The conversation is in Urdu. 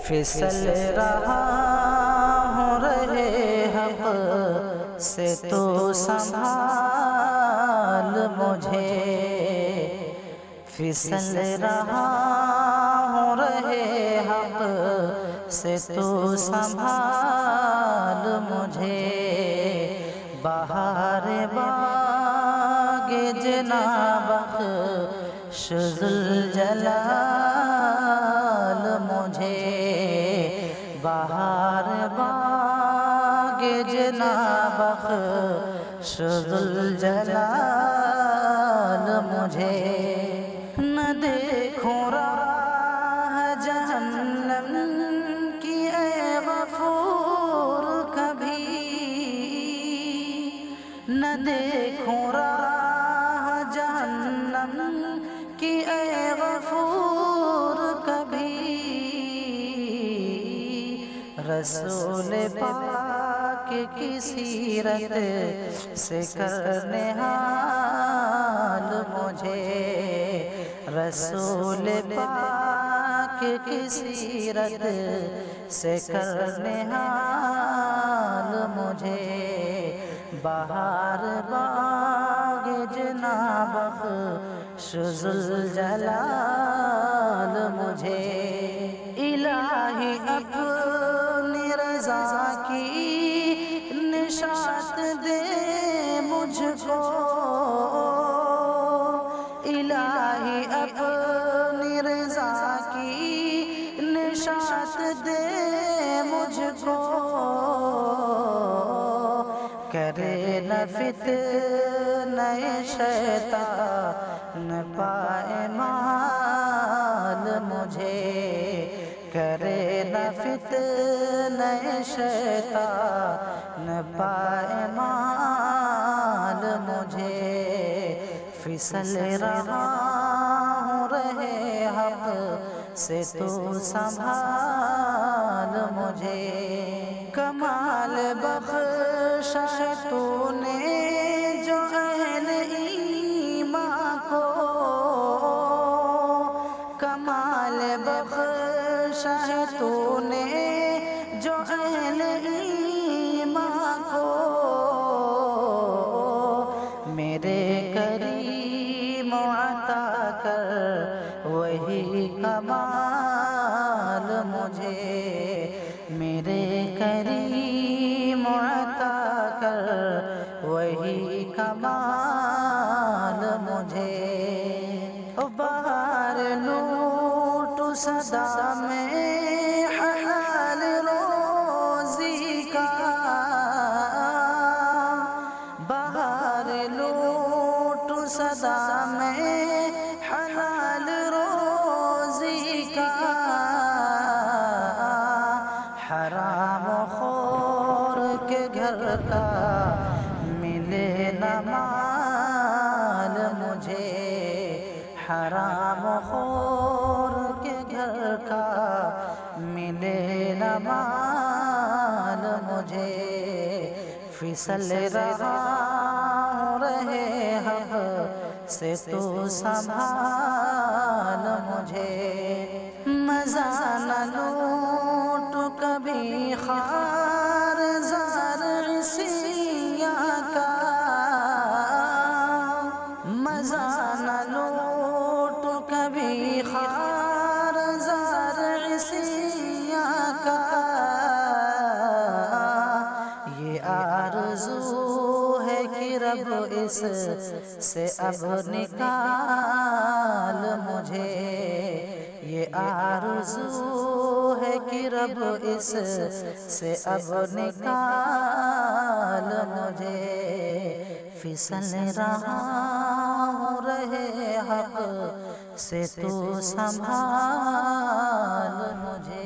پھسل رہا ہوں رہے حق سے تو سنبھال مجھے، پھسل رہا ہوں رہے حق سے تو سنبھال مجھے، بہار باغ جناب بخش ذوالجلال مجھے، بہار باغ جناب بخش ذوالجلال مجھے، نہ دیکھوں راہ جہنم کی اے غفور کبھی، نہ دیکھوں راہ جہنم کی اے غفور کبھی، رسول پاک کی سیرت سے کرنے حال مجھے، رسول پاک کی سیرت سے کرنے حال مجھے، بہار باغ جناب بخش ذوالجلال مجھے، الہی اپنی رضا کی نشاط دے مجھ کو، الہی اپنی رضا کی نشاط دے مجھ کو، کرے نہ فتنہ شیطان پائمال مجھے، کرے نہ فتنہ شیطان پائمال مجھے، پھسل رہا ہوں رہے حق سے تو سنبھال مجھے، کمال بخشا ہے تو نے جو اہل ایمان کو، کمال بخشا ہے تو نے جو اہل ایمان کو، میرے کریم عطا کر وہی کمال مجھے، میرے کریم عطا کر وہی کمال مجھے، بہار لوٹ صدا میں حلال روزی کا، بہار لوٹ صدا میں حلال روزی کا، حرام خور کے گھر کا ملے نہ مال مجھے، حرام خور کے گھر کا ملے نہ مال مجھے، پھسل رہا ہوں رہے حق سے تو سنبھال مجھے، مزہ نہ لوٹ کبھی خار زار سیاہ کا، مزہ نہ لوٹ کبھی خار زار سیاہ کا، یہ آرزو ہے کہ رب اس سے اب نکال مجھے، یہ آرزو ہے کہ رب اس سے اب نکال مجھے، پھسل رہا ہوں رہے حق سے تو سنبھال مجھے۔